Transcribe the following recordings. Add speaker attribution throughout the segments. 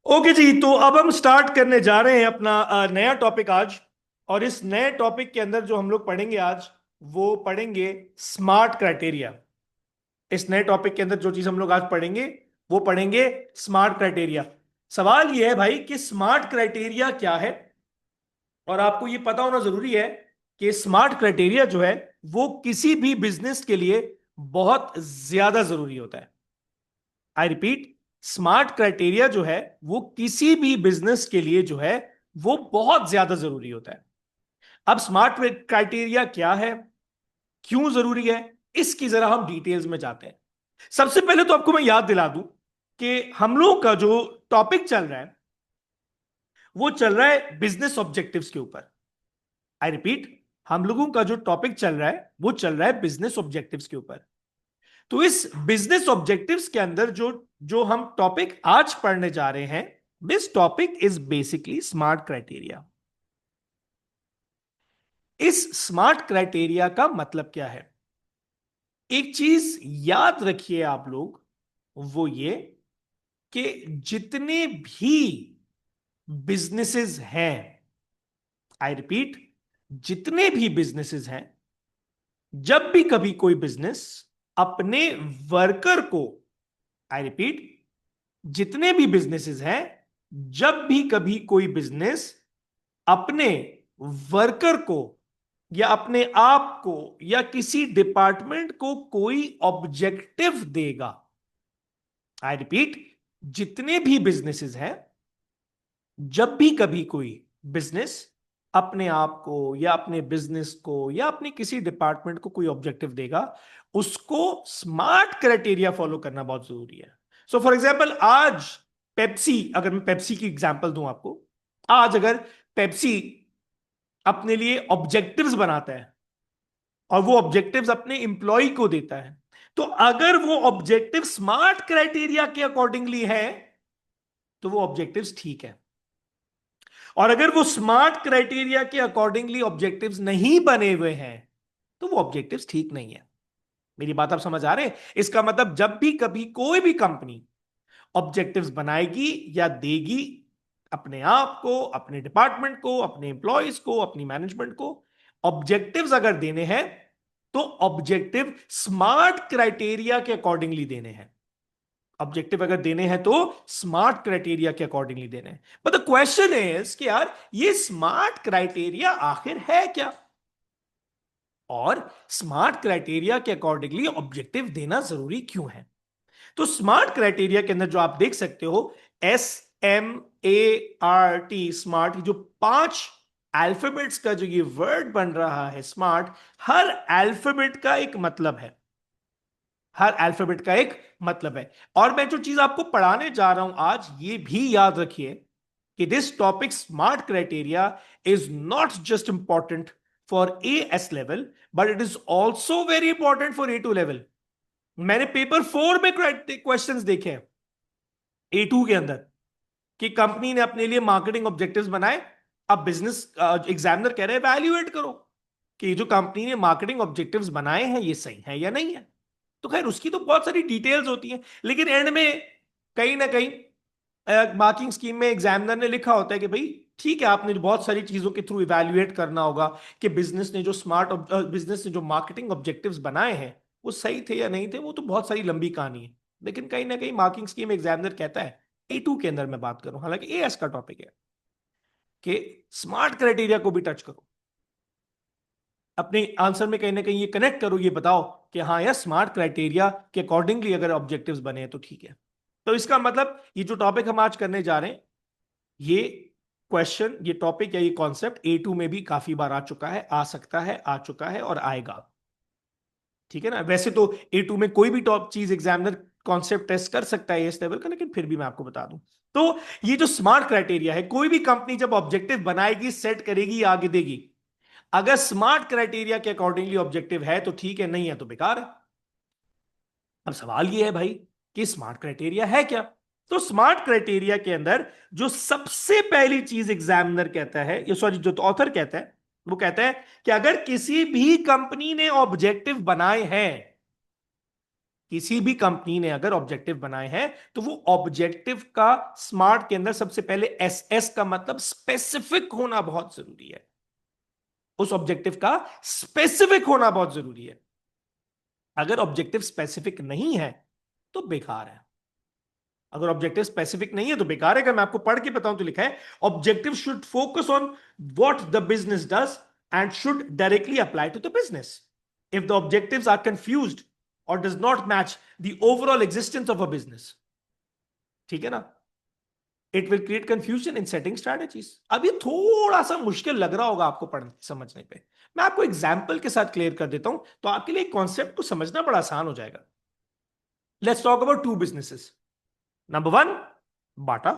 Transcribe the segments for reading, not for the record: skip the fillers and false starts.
Speaker 1: Okay जी, तो अब हम स्टार्ट करने जा रहे हैं अपना नया टॉपिक आज। और इस नए टॉपिक के अंदर जो हम लोग पढ़ेंगे आज, वो पढ़ेंगे स्मार्ट क्राइटेरिया। इस नए टॉपिक के अंदर जो चीज हम लोग आज पढ़ेंगे, वो पढ़ेंगे स्मार्ट क्राइटेरिया। सवाल ये है भाई कि स्मार्ट क्राइटेरिया क्या है। और आपको ये पता होना जरूरी है कि स्मार्ट क्राइटेरिया जो है, वो किसी भी बिजनेस के लिए बहुत ज्यादा जरूरी होता है। आई रिपीट, स्मार्ट क्राइटेरिया जो है, वो किसी भी बिजनेस के लिए जो है, वो बहुत ज्यादा जरूरी होता है। अब स्मार्ट क्राइटेरिया क्या है, क्यों जरूरी है, इसकी जरा हम डिटेल्स में जाते हैं। सबसे पहले तो आपको मैं याद दिला दूं कि हम लोग का जो टॉपिक चल रहा है, वो चल रहा है बिजनेस ऑब्जेक्टिव्स के ऊपर। आई रिपीट, हम लोगों का जो टॉपिक चल रहा है, वो चल रहा है बिजनेस ऑब्जेक्टिव्स के ऊपर। तो इस बिजनेस ऑब्जेक्टिव्स के अंदर जो जो हम टॉपिक आज पढ़ने जा रहे हैं, this topic is basically smart criteria. इस स्मार्ट क्राइटेरिया का मतलब क्या है? एक चीज याद रखिए आप लोग, वो ये कि जितने भी बिजनेसेस हैं, आई रिपीट, जितने भी बिजनेसेस हैं, जब भी कभी कोई बिजनेस अपने वर्कर को, आई रिपीट, जितने भी बिजनेसेस हैं, जब भी कभी कोई बिजनेस अपने वर्कर को या अपने आप को या किसी डिपार्टमेंट को कोई ऑब्जेक्टिव देगा, आई रिपीट, जितने भी बिजनेसेस हैं, जब भी कभी कोई बिजनेस अपने आप को या अपने बिजनेस को या अपने किसी डिपार्टमेंट को कोई ऑब्जेक्टिव देगा, उसको स्मार्ट क्राइटेरिया फॉलो करना बहुत जरूरी है। सो फॉर एग्जाम्पल, आज पेप्सी, अगर मैं पेप्सी की एग्जांपल दूं आपको, आज अगर पेप्सी अपने लिए ऑब्जेक्टिव्स बनाता है और वो ऑब्जेक्टिव्स अपने इंप्लॉय को देता है, तो अगर वो ऑब्जेक्टिव स्मार्ट क्राइटेरिया के अकॉर्डिंगली है, तो वो ऑब्जेक्टिव्स ठीक है। और अगर वो स्मार्ट क्राइटेरिया के अकॉर्डिंगली ऑब्जेक्टिव्स नहीं बने हुए हैं, तो वो ऑब्जेक्टिव्स ठीक नहीं है। मेरी बात आप समझ आ रहे हैं? इसका मतलब जब भी कभी कोई भी कंपनी ऑब्जेक्टिव्स बनाएगी या देगी अपने आप को, अपने डिपार्टमेंट को, अपने एम्प्लॉयज को, अपनी मैनेजमेंट को, ऑब्जेक्टिव्स अगर देने हैं, तो ऑब्जेक्टिव स्मार्ट क्राइटेरिया के अकॉर्डिंगली देने हैं। ऑब्जेक्टिव अगर देने हैं तो स्मार्ट क्राइटेरिया के अकॉर्डिंगली देने हैं। बट द क्वेश्चन इज कि यार, ये स्मार्ट क्राइटेरिया आखिर है क्या, और स्मार्ट क्राइटेरिया के अकॉर्डिंगली ऑब्जेक्टिव देना जरूरी क्यों है? तो स्मार्ट क्राइटेरिया के अंदर जो आप देख सकते हो, SMART, स्मार्ट, जो 5 अल्फाबेट्स का जो ये वर्ड बन रहा है स्मार्ट, हर अल्फाबेट का एक मतलब है। हर अल्फाबेट का एक मतलब है। और मैं जो चीज आपको पढ़ाने जा रहा हूं आज, ये भी याद रखिए कि this topic smart criteria is not just important for AS level, but it is also very important for A2 level. मैंने पेपर 4 में क्वेश्चंस देखे हैं A2 के अंदर, कि कंपनी ने अपने लिए मार्केटिंग ऑब्जेक्टिव्स बनाए। अब बिजनेस एग्जामिनर कह रहे हैं वैल्यूएट करो कि जो कंपनी ने मार्केटिंग ऑब्जेक्टिव्स बनाए हैं, ये सही है या नहीं है। तो खैर, उसकी तो बहुत सारी डिटेल्स होती हैं, लेकिन एंड में कहीं ना कहीं मार्किंग स्कीम में एग्जामिनर ने लिखा होता है कि भाई ठीक है, आपने बहुत सारी चीजों के थ्रू इवैल्यूएट करना होगा कि बिजनेस ने जो मार्केटिंग ऑब्जेक्टिव्स बनाए हैं, वो सही थे या नहीं थे। वो तो बहुत सारी लंबी कहानी है, लेकिन कहीं ना कहीं मार्किंग स्कीम एग्जामिनर कहता है, A2 के अंदर मैं बात करूं, हालांकि AS का टॉपिक है, कि स्मार्ट क्राइटेरिया को भी टच करो अपने आंसर में, कहीं ना कहीं ये कनेक्ट करो, ये बताओ कि हाँ यार, स्मार्ट क्राइटेरिया के अकॉर्डिंगली अगर ऑब्जेक्टिव्स बने हैं तो ठीक है। तो इसका मतलब ये जो टॉपिक हम आज करने जा रहे हैं, ये क्वेश्चन, ये टॉपिक या ये कॉन्सेप्ट A2 में भी काफी बार आ चुका है, आ सकता है, आ चुका है और आएगा। ठीक है ना? वैसे तो A2 में कोई भी टॉप चीज एग्जामिनर कॉन्सेप्ट टेस्ट कर सकता है इस लेवल का, लेकिन फिर भी मैं आपको बता दूं। तो ये जो स्मार्ट क्राइटेरिया है, कोई भी कंपनी जब ऑब्जेक्टिव बनाएगी, सेट करेगी, आगे देगी, अगर स्मार्ट क्राइटेरिया के अकॉर्डिंगली ऑब्जेक्टिव है तो ठीक है, नहीं है तो बेकार है। अब सवाल ये है भाई कि स्मार्ट क्राइटेरिया है क्या? तो स्मार्ट क्राइटेरिया के अंदर जो सबसे पहली चीज एग्जामिनर कहता है, या सॉरी, जो ऑथर कहता है, वो कहता है कि अगर किसी भी कंपनी ने ऑब्जेक्टिव बनाए हैं, किसी भी कंपनी ने अगर ऑब्जेक्टिव बनाए हैं तो वो ऑब्जेक्टिव का स्मार्ट के अंदर सबसे पहले एस, एस का मतलब स्पेसिफिक होना बहुत जरूरी है। उस ऑब्जेक्टिव का स्पेसिफिक होना बहुत जरूरी है। अगर ऑब्जेक्टिव स्पेसिफिक नहीं है तो बेकार है। अगर ऑब्जेक्टिव स्पेसिफिक नहीं है तो बेकार है। अगर मैं आपको पढ़ के बताऊं तो लिखा है objective should focus on what the business does and should directly apply to the business. If the objectives are confused और does not match the overall existence of a business, ठीक है ना, it will create confusion in setting strategies. अब ये थोड़ा सा मुश्किल लग रहा होगा आपको पढ़ने समझने पे। मैं आपको एग्जाम्पल के साथ क्लियर कर देता हूं तो आपके लिए कॉन्सेप्ट को समझना बड़ा आसान हो जाएगा। Let's talk about two businesses. Number one, Bata,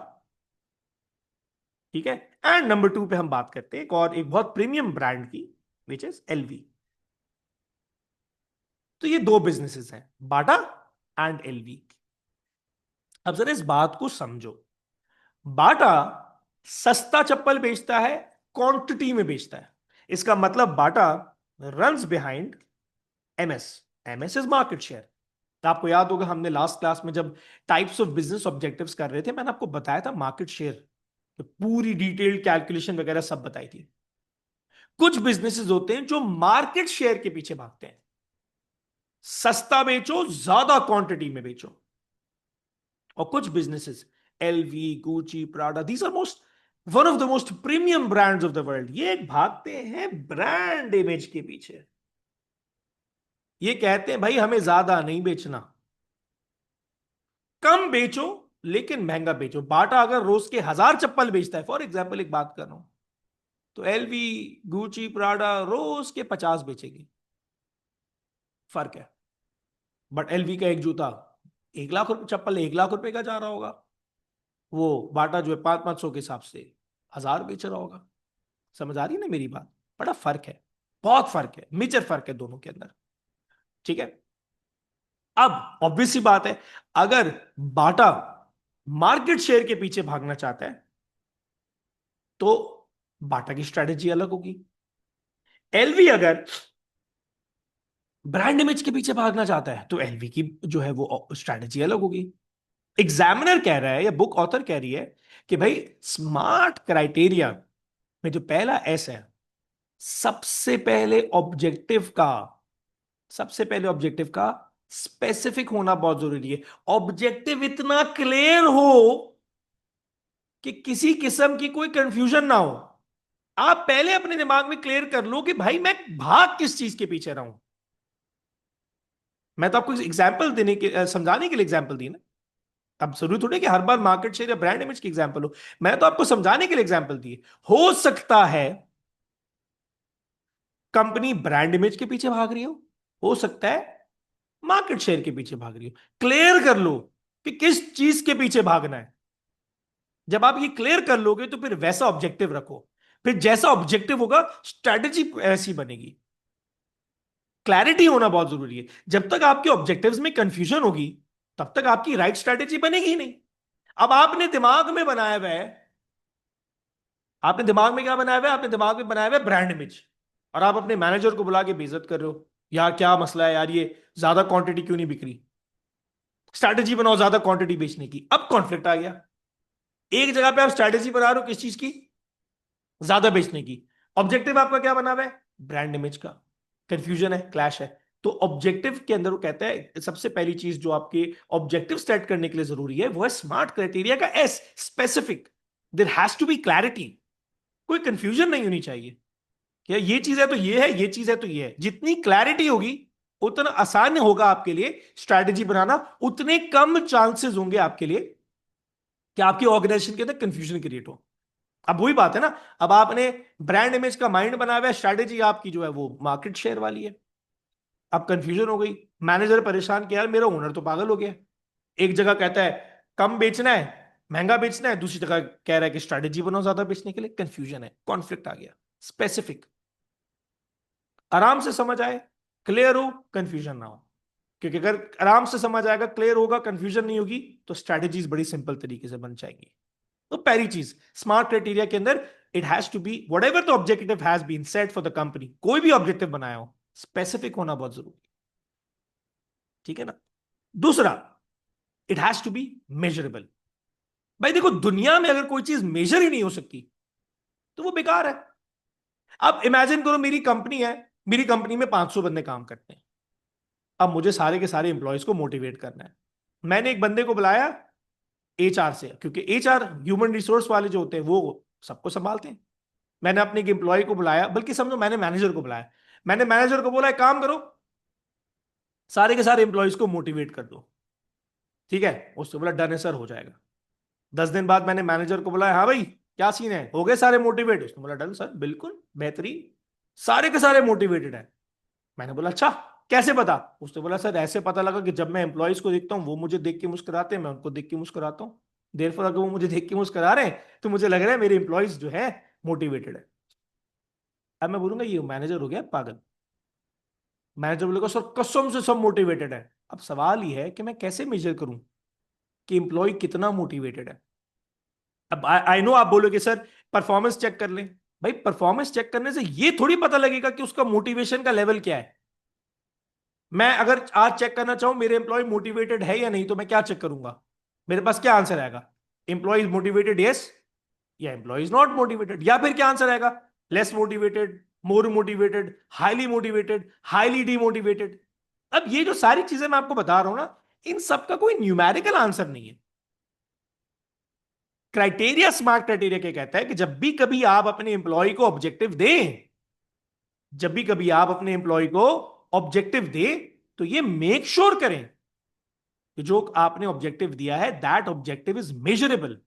Speaker 1: ठीक है, एंड नंबर टू पे हम बात करते हैं एक बहुत प्रीमियम ब्रांड की, विच इज एलवी। तो ये दो बिजनेसेस हैं, बाटा एंड एलवी। अब जरा इस बात को समझो। बाटा सस्ता चप्पल बेचता है, क्वांटिटी में बेचता है। इसका मतलब Bata runs behind MS. MS is market share. तो आपको याद होगा हमने लास्ट क्लास में जब टाइप्स ऑफ बिजनेस ऑब्जेक्टिव्स कर रहे थे, मैंने आपको बताया था मार्केट शेयर, तो पूरी डिटेल्ड कैलकुलेशन वगैरह सब बताई थी। कुछ बिजनेसेस होते हैं जो मार्केट शेयर के पीछे भागते हैं, सस्ता बेचो, ज्यादा क्वांटिटी में बेचो। और कुछ businesses, LV, Gucci, Prada, these are most one of the most premium brands of the world, ये भागते हैं ब्रांड इमेज के पीछे। ये कहते हैं भाई हमें ज्यादा नहीं बेचना, कम बेचो लेकिन महंगा बेचो। बाटा अगर रोज के 1000 चप्पल बेचता है, फॉर एग्जाम्पल एक बात कर रहा हूं, तो एलवी, गुची, प्राडा रोज के 50 बेचेगी। फर्क है। बट एलवी का एक जूता 1 लाख रुपए, चप्पल 1 लाख रुपए का जा रहा होगा, वो बाटा जो है 500-500 के हिसाब से 1000 बेच रहा होगा। समझ आ रही है ना मेरी बात? बड़ा फर्क है, बहुत फर्क है, मेजर फर्क है दोनों के अंदर, ठीक है। अब ऑब्वियस सी बात है, अगर बाटा मार्केट शेयर के पीछे भागना चाहता है तो बाटा की स्ट्रेटेजी अलग होगी। एलवी अगर ब्रांड इमेज के पीछे भागना चाहता है तो एलवी की जो है वो स्ट्रेटेजी अलग होगी। एग्जामिनर कह रहा है या बुक ऑथर कह रही है कि भाई स्मार्ट क्राइटेरिया में जो पहला एस है, सबसे पहले ऑब्जेक्टिव का सबसे पहले ऑब्जेक्टिव का स्पेसिफिक होना बहुत जरूरी है। ऑब्जेक्टिव इतना क्लियर हो कि किसी किस्म की कोई कंफ्यूजन ना हो। आप पहले अपने दिमाग में क्लियर कर लो कि भाई मैं भाग किस चीज के पीछे रहा हूं। मैं तो आपको एग्जाम्पल देने के समझाने के लिए एग्जाम्पल दी ना। अब जरूरी थोड़ी कि हर बार मार्केट शेयर या ब्रांड इमेज की एग्जाम्पल हो। मैं तो आपको समझाने के लिए एग्जाम्पल दी। हो सकता है कंपनी ब्रांड इमेज के पीछे भाग रही हो सकता है मार्केट शेयर के पीछे भाग रही हो। क्लियर कर लो कि किस चीज के पीछे भागना है। जब आप ये क्लियर कर लोगे तो फिर वैसा ऑब्जेक्टिव रखो, फिर जैसा ऑब्जेक्टिव होगा स्ट्रैटेजी ऐसी बनेगी। क्लैरिटी होना बहुत जरूरी है। जब तक आपके ऑब्जेक्टिव्स में कंफ्यूजन होगी तब तक आपकी राइट स्ट्रैटेजी बनेगी ही नहीं। अब आपने दिमाग में बनाया हुआ है, आपने दिमाग में क्या बनाया हुआ है? आपने दिमाग में बनाया हुआ है ब्रांड इमेज, और आप अपने मैनेजर को बुला के बेइज्जत कर रहे हो, यार क्या मसला है यार, ये ज्यादा क्वांटिटी क्यों नहीं बिक रही? स्ट्रैटेजी बनाओ ज्यादा क्वांटिटी बेचने की। अब कॉन्फ्लिक्ट आ गया। एक जगह पे आप स्ट्रैटेजी बना रहे हो किस चीज की? ज्यादा बेचने की। ऑब्जेक्टिव आपका क्या बना हुआ है? ब्रांड इमेज का। कंफ्यूजन है, क्लैश है। तो ऑब्जेक्टिव के अंदर वो कहता है सबसे पहली चीज जो आपके ऑब्जेक्टिव सेट करने के लिए जरूरी है वो है स्मार्ट क्राइटेरिया का S, specific. There has to be clarity. कोई कंफ्यूजन नहीं होनी चाहिए कि ये चीज है तो ये है, ये चीज है तो ये है। जितनी क्लैरिटी होगी उतना आसान होगा आपके लिए स्ट्रैटेजी बनाना, उतने कम चांसेस होंगे आपके लिए कि आपकी ऑर्गेनाइजेशन के अंदर कंफ्यूजन क्रिएट हो। अब वही बात है ना, अब आपने ब्रांड इमेज का माइंड बनाया हुआ है, स्ट्रैटेजी आपकी जो है वो मार्केट शेयर वाली है। अब कंफ्यूजन हो गई, मैनेजर परेशान कि यार मेरा ओनर तो पागल हो गया। एक जगह कहता है कम बेचना है, महंगा बेचना है, दूसरी जगह कह रहा है कि स्ट्रैटेजी बनाओ ज्यादा बेचने के लिए। कंफ्यूजन है, कॉन्फ्लिक्ट आ गया। स्पेसिफिक, आराम से समझ आए, क्लियर हो, कंफ्यूजन ना हो। क्योंकि अगर आराम से समझ आएगा, क्लियर होगा, कंफ्यूजन नहीं होगी, तो स्ट्रैटेजीज बड़ी सिंपल तरीके से बन जाएंगी। तो पहली चीज स्मार्ट क्राइटेरिया के अंदर, it has to be whatever the objective has been set for the company. कोई भी ऑब्जेक्टिव बनाया हो, स्पेसिफिक होना बहुत जरूरी है, ठीक है ना। दूसरा, it has to be measurable. भाई देखो, दुनिया में अगर कोई चीज मेजर ही नहीं हो सकती तो वो बेकार है। अब इमेजिन करो, मेरी कंपनी है, मेरी कंपनी में 500 बंदे काम करते हैं। अब मुझे सारे के सारे इंप्लॉयज को मोटिवेट करना है। मैंने एक बंदे को बुलाया एचआर से, क्योंकि एचआर ह्यूमन रिसोर्स वाले जो होते हैं वो सबको संभालते हैं। मैंने अपने एक एम्प्लॉय को बुलाया, बल्कि समझो मैंने मैनेजर को बुलाया। मैंने मैनेजर को बोला, एक काम करो, सारे के सारे एम्प्लॉयज को मोटिवेट कर दो। ठीक है, उसने बोला डन है सर, हो जाएगा। 10 दिन बाद मैंने मैनेजर को बुलाया, हाँ भाई क्या सीन है, हो गए सारे मोटिवेट? उसने बोला डन सर, बिल्कुल बेहतरीन, सारे के सारे मोटिवेटेड है। मैंने बोला अच्छा, कैसे पता? उसने बोला सर ऐसे पता लगा कि जब मैं एम्प्लॉयज को देखता हूँ वो मुझे देख के मुस्कुराते हैं, मैं उनको देख के मुस्कुराता हूँ। देर अगर वो मुझे देख के मुस्कुरा रहे हैं तो मुझे लग रहा है मेरे एम्प्लॉयज जो है मोटिवेटेड है। अब मैं बोलूंगा ये मैनेजर हो गया पागल। मैनेजर बोलेगा सर कसम से सब मोटिवेटेड है। अब सवाल ये है कि मैं कैसे मेजर करूं कि एम्प्लॉय कितना मोटिवेटेड है? अब आई नो आप बोलोगे सर परफॉर्मेंस चेक कर लें। भाई परफॉर्मेंस चेक करने से ये थोड़ी पता लगेगा कि उसका मोटिवेशन का लेवल क्या है। मैं अगर आज चेक करना चाहूं मेरे एम्प्लॉय मोटिवेटेड है या नहीं, तो मैं क्या चेक करूंगा? मेरे पास क्या आंसर आएगा? एम्प्लॉय मोटिवेटेड यस, या एम्प्लॉय नॉट मोटिवेटेड, या फिर क्या आंसर आएगा? Less motivated, more motivated, highly motivated, highly demotivated. अब ये जो सारी चीजें मैं आपको बता रहा हूं ना, इन सब का कोई न्यूमेरिकल आंसर नहीं है। क्राइटेरिया स्मार्ट क्राइटेरिया क्या कहता है कि जब भी कभी आप अपने एम्प्लॉय को ऑब्जेक्टिव दें, जब भी कभी आप अपने एम्प्लॉय को ऑब्जेक्टिव दें, तो ये मेक श्योर करें कि जो आपने ऑब्जेक्टिव दिया है दैट ऑब्जेक्टिव इज मेजरेबल।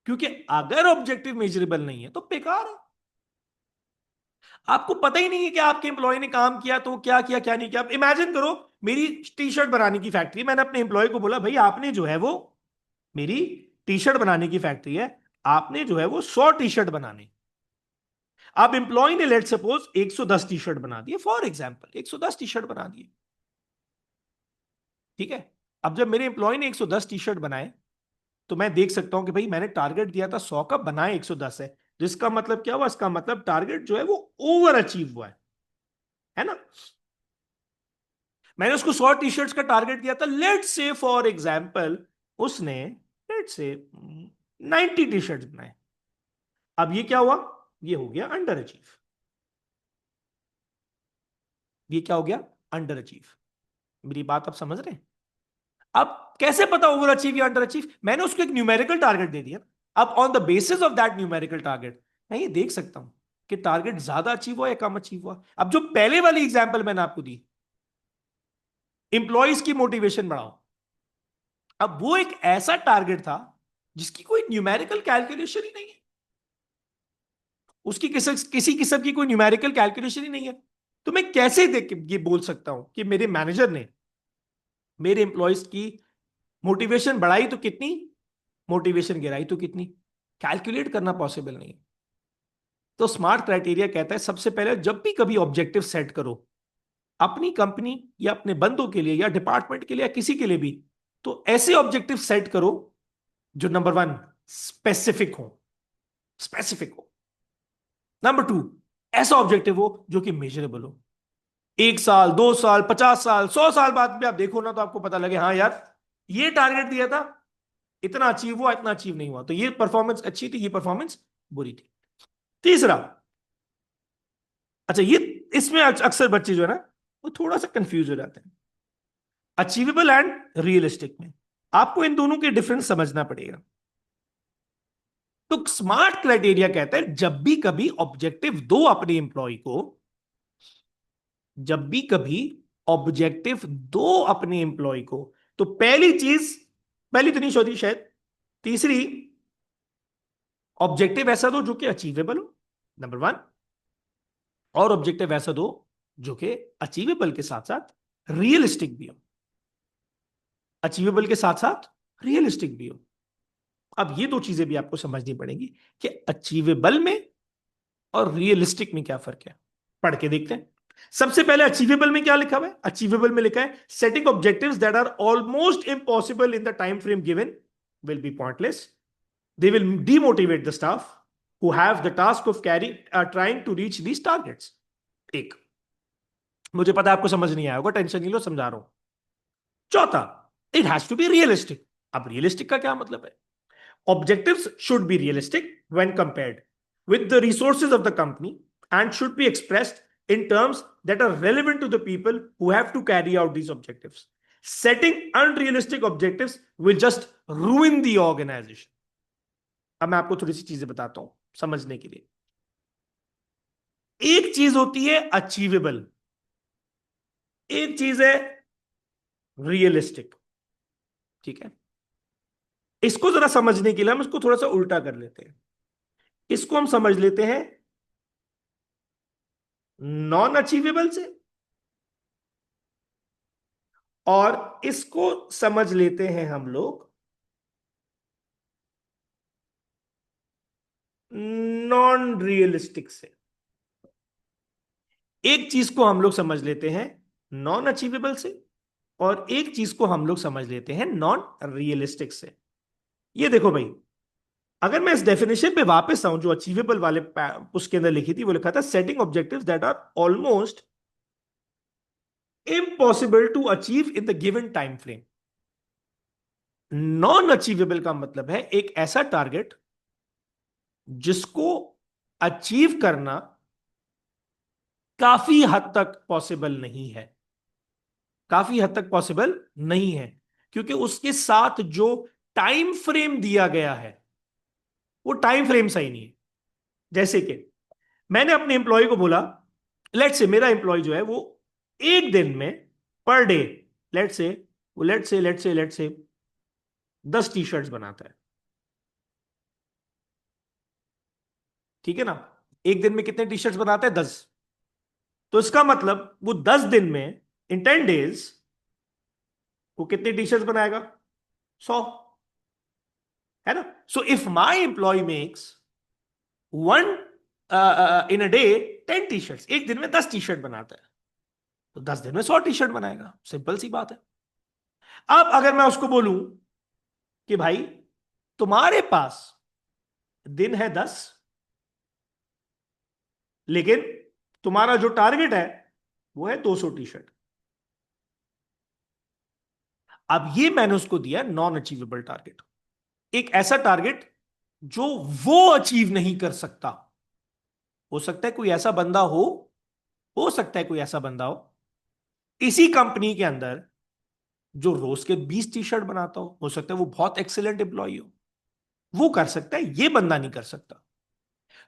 Speaker 1: क्योंकि अगर ऑब्जेक्टिव मेजरेबल नहीं है तो बेकार है। आपको पता ही नहीं है कि आपके एम्प्लॉय ने काम किया तो क्या किया क्या नहीं किया। अब इमेजिन करो, मेरी टी शर्ट बनाने की फैक्ट्री, मैंने अपने एम्प्लॉय को बोला भाई आपने जो है वो, मेरी टी शर्ट बनाने की फैक्ट्री है, आपने जो है वो 100 टी शर्ट बनाने। अब एम्प्लॉय ने लेट सपोज 110 टी शर्ट बना दिए, फॉर एग्जाम्पल 110 टी शर्ट बना दिए। ठीक है, अब जब मेरे एम्प्लॉय ने 110 टी शर्ट बनाए, तो मैं देख सकता हूं कि भाई मैंने टारगेट दिया था 100 का, बनाए 110 है। जिसका मतलब क्या हुआ? इसका मतलब टारगेट जो है वो ओवर अचीव हुआ है ना? मैंने उसको 100 टी शर्ट्स का टारगेट दिया था, लेट से फॉर एग्जाम्पल उसने लेट से 90 टी शर्ट्स बनाए। अब ये क्या हुआ? ये हो गया अंडर अचीव। ये क्या हो गया? Under achieve. मेरी बात आप समझ रहे हैं? अब कैसे पता ओवर अचीव या अंडर अचीव? मैंने उसको एक न्यूमेरिकल टारगेट दे दिया। अब on the basis of that numerical target मैं ये देख सकता हूं कि टारगेट ज्यादा अचीव हुआ या कम अचीव हुआ। अब जो पहले वाली एग्जांपल मैंने आपको दी, इंप्लॉइज की मोटिवेशन बढ़ाओ, अब वो एक ऐसा टारगेट था जिसकी कोई न्यूमेरिकल कैलकुलेशन ही नहीं है। उसकी किसी किस्म की कोई न्यूमेरिकल कैलकुलेशन ही नहीं है। तो मैं कैसे देख के ये बोल सकता हूं कि मेरे मैनेजर ने मेरे इंप्लॉइज की मोटिवेशन बढ़ाई तो कितनी, मोटिवेशन गिराई तो कितनी? कैलकुलेट करना पॉसिबल नहीं है। तो स्मार्ट क्राइटेरिया कहता है सबसे पहले जब भी कभी ऑब्जेक्टिव सेट करो अपनी कंपनी या अपने बंदों के लिए या डिपार्टमेंट के लिए या किसी के लिए भी, तो ऐसे ऑब्जेक्टिव सेट करो जो नंबर वन स्पेसिफिक हो, स्पेसिफिक हो। नंबर टू, ऐसा ऑब्जेक्टिव हो जो कि मेजरेबल हो। 1 साल, 2 साल, 50 साल, 100 साल बाद भी आप देखो ना तो आपको पता लगे हाँ यार ये टारगेट दिया था, इतना अचीव हुआ, इतना अचीव नहीं हुआ, तो ये परफॉर्मेंस अच्छी थी, ये परफॉर्मेंस बुरी थी। तीसरा, अच्छा ये इसमें अक्सर बच्चे जो है ना वो थोड़ा सा कंफ्यूज हो जाते हैं, अचीवेबल एंड रियलिस्टिक में। आपको इन दोनों के डिफरेंस समझना पड़ेगा। तो स्मार्ट क्राइटेरिया कहता है जब भी कभी ऑब्जेक्टिव दो अपने एम्प्लॉय को, जब भी कभी ऑब्जेक्टिव दो अपने एम्प्लॉय को, तो पहली चीज, पहली तो नहीं होती शायद, तीसरी, ऑब्जेक्टिव ऐसा दो जो कि अचीवेबल हो, नंबर वन। और ऑब्जेक्टिव ऐसा दो जो कि अचीवेबल के साथ साथ रियलिस्टिक भी हो, अचीवेबल के साथ साथ रियलिस्टिक भी हो। अब ये दो चीजें भी आपको समझनी पड़ेंगी कि अचीवेबल में और रियलिस्टिक में क्या फर्क है। पढ़ के देखते हैं। सबसे पहले अचीवेबल में क्या लिखा हुआ है? अचीवेबल में लिखा है setting objectives that are almost impossible in the time frame given will be pointless, they will demotivate the staff who have the task of trying to reach these targets। एक, मुझे पता है आपको समझ नहीं आया होगा, टेंशन नहीं लो, समझा रहा हूं। चौथा, it has to be realistic. अब रियलिस्टिक का क्या मतलब है? Objectives should be realistic when compared with the resources of the company and should be expressed in terms that are relevant to the people who have to carry out these objectives. Setting unrealistic objectives will just ruin the organization. अब मैं आपको थोड़ी सी चीजें बताता हूं समझने के लिए। एक चीज होती है अचीवेबल, एक चीज है रियलिस्टिक। ठीक है, इसको जरा समझने के लिए हम इसको थोड़ा सा उल्टा कर लेते हैं। इसको हम समझ लेते हैं नॉन अचीवेबल से, और इसको समझ लेते हैं हम लोग नॉन रियलिस्टिक से। एक चीज को हम लोग समझ लेते हैं नॉन अचीवेबल से, और एक चीज को हम लोग समझ लेते हैं नॉन रियलिस्टिक से। ये देखो भाई, अगर मैं इस डेफिनेशन पे वापस आऊं जो अचीवेबल वाले उसके अंदर लिखी थी, वो लिखा था setting objectives that are almost impossible to achieve in the given time frame. Non achievable का मतलब है एक ऐसा टारगेट जिसको अचीव करना काफी हद तक पॉसिबल नहीं है, काफी हद तक पॉसिबल नहीं है, क्योंकि उसके साथ जो टाइम फ्रेम दिया गया है वो टाइम फ्रेम सही नहीं है। जैसे कि मैंने अपने एम्प्लॉय को बोला, लेट से मेरा एम्प्लॉय जो है वो एक दिन में पर डे लेट से 10 टी शर्ट्स बनाता है। ठीक है ना, एक दिन में कितने टी शर्ट्स बनाता है? 10। तो इसका मतलब वो 10 दिन में, इन 10 डेज, वो कितने टी शर्ट्स बनाएगा? 100, है ना? So if my employ makes one in a day 10 T shirts, एक दिन में 10 टी शर्ट बनाता है, तो 10 दिन में 100 टी शर्ट बनाएगा। सिंपल सी बात है। अब अगर मैं उसको बोलूं कि भाई तुम्हारे पास दिन है 10, लेकिन तुम्हारा जो टारगेट है वो है 200 टी शर्ट। अब ये मैंने उसको दिया नॉन अचीवेबल टारगेट, एक ऐसा टारगेट जो वो अचीव नहीं कर सकता। हो सकता है कोई ऐसा बंदा हो सकता है कोई ऐसा बंदा हो इसी कंपनी के अंदर जो रोज के 20 टी शर्ट बनाता हो सकता है वो बहुत एक्सीलेंट एम्प्लॉय हो, वो कर सकता है, ये बंदा नहीं कर सकता।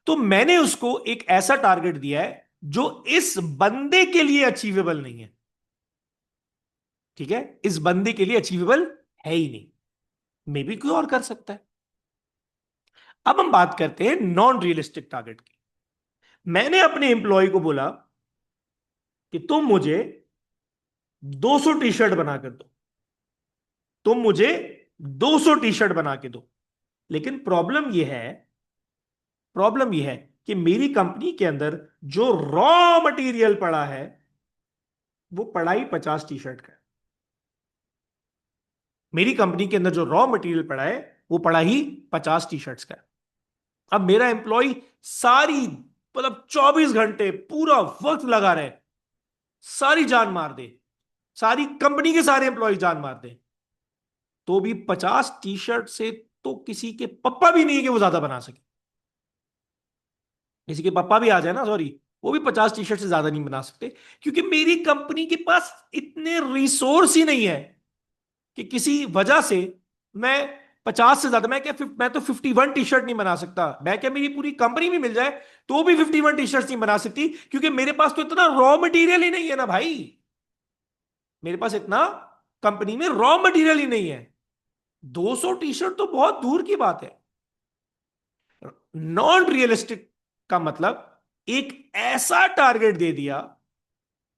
Speaker 1: तो मैंने उसको एक ऐसा टारगेट दिया है जो इस बंदे के लिए अचीवेबल नहीं है। ठीक है, इस बंदे के लिए अचीवेबल है ही नहीं, मे बी कोई और कर सकता है। अब हम बात करते हैं नॉन रियलिस्टिक टारगेट की। मैंने अपने एम्प्लॉय को बोला कि तुम मुझे 200 टी शर्ट बना कर दो, तुम मुझे 200 टी शर्ट बना के दो। लेकिन प्रॉब्लम यह है कि मेरी कंपनी के अंदर जो रॉ मटेरियल पड़ा है वो पड़ा ही 50 टी शर्ट का है। मेरी कंपनी के अंदर जो रॉ मटेरियल पड़ा है वो पड़ा ही 50 टी शर्ट्स का है। अब मेरा एम्प्लॉय सारी, मतलब 24 घंटे पूरा वक्त लगा रहे, सारी जान मार दे, सारी कंपनी के सारे एम्प्लॉय जान मार दे, तो भी 50 टी शर्ट से तो किसी के पप्पा भी नहीं है कि वो ज्यादा बना सके। किसी के पापा भी आ जाए ना, सॉरी, वो भी 50 टी शर्ट से ज्यादा नहीं बना सकते, क्योंकि मेरी कंपनी के पास इतने रिसोर्स ही नहीं है कि किसी वजह से मैं 50 से ज्यादा, मैं तो 51 टी शर्ट नहीं बना सकता। मैं क्या, मेरी पूरी कंपनी भी मिल जाए तो भी 51 टी शर्ट नहीं बना सकती, क्योंकि मेरे पास तो इतना रॉ मटेरियल ही नहीं है ना भाई। मेरे पास इतना कंपनी में रॉ मटेरियल ही नहीं है। 200 टी शर्ट तो बहुत दूर की बात है। नॉन रियलिस्टिक का मतलब एक ऐसा टारगेट दे दिया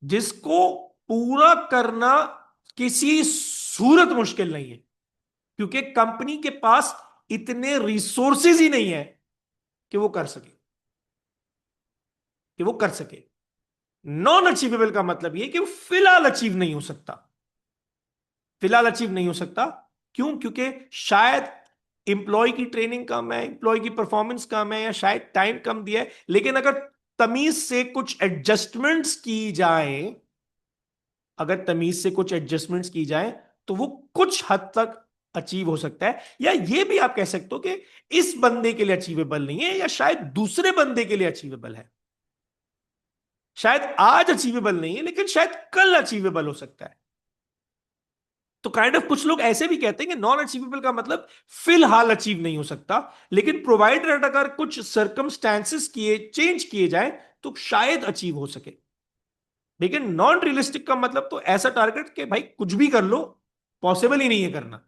Speaker 1: जिसको पूरा करना किसी सूरत मुश्किल नहीं है, क्योंकि कंपनी के पास इतने रिसोर्सेज ही नहीं है कि वो कर सके, नॉन अचीवेबल का मतलब यह कि वो फिलहाल अचीव नहीं हो सकता। क्यों? क्योंकि शायद इंप्लॉय की ट्रेनिंग कम है, इंप्लॉय की परफॉर्मेंस कम है, या शायद टाइम कम दिया है। लेकिन अगर तमीज से कुछ एडजस्टमेंट्स की जाए, तो वो कुछ हद तक अचीव हो सकता है, या ये भी आप कह सकते हो कि इस बंदे के लिए अचीवेबल नहीं है, या शायद दूसरे बंदे के लिए अचीवेबल है। शायद आज अचीवेबल नहीं है, लेकिन शायद कल अचीवेबल हो सकता है। तो काइंड ऑफ कुछ लोग ऐसे भी कहते हैं कि नॉन अचीवेबल का मतलब फिलहाल अचीव नहीं हो सकता, लेकिन प्रोवाइडेड अगर कुछ सर्कमस्टेंसेस किए चेंज किए जाए तो शायद अचीव हो सके। लेकिन नॉन रियलिस्टिक का मतलब तो ऐसा टारगेट कि भाई कुछ भी कर लो, पॉसिबल ही नहीं है करना।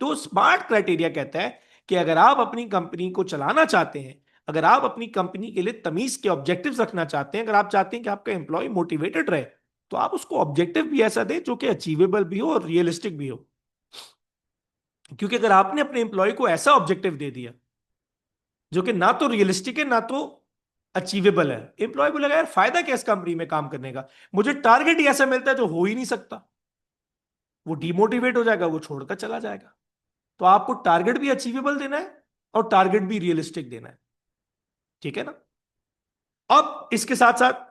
Speaker 1: तो स्मार्ट क्राइटेरिया कहता है कि अगर आप अपनी कंपनी को चलाना चाहते हैं, अगर आप अपनी कंपनी के लिए तमीज के ऑब्जेक्टिव्स रखना चाहते हैं, अगर आप चाहते हैं कि आपका एम्प्लॉय मोटिवेटेड रहे, तो आप उसको ऑब्जेक्टिव भी ऐसा दें जो कि अचीवेबल भी हो और रियलिस्टिक भी हो। क्योंकि अगर आपने अपने एम्प्लॉय को ऐसा ऑब्जेक्टिव दे दिया जो कि ना तो रियलिस्टिक है ना तो अचीवेबल है, एम्प्लॉय बोलेगा यार फायदा क्या इस कंपनी में काम करने का, मुझे टारगेट ही ऐसा मिलता है जो हो ही नहीं सकता। वो डिमोटिवेट हो जाएगा, वो छोड़कर चला जाएगा। तो आपको टारगेट भी अचीवेबल देना है और टारगेट भी रियलिस्टिक देना है। ठीक है ना। अब इसके साथ साथ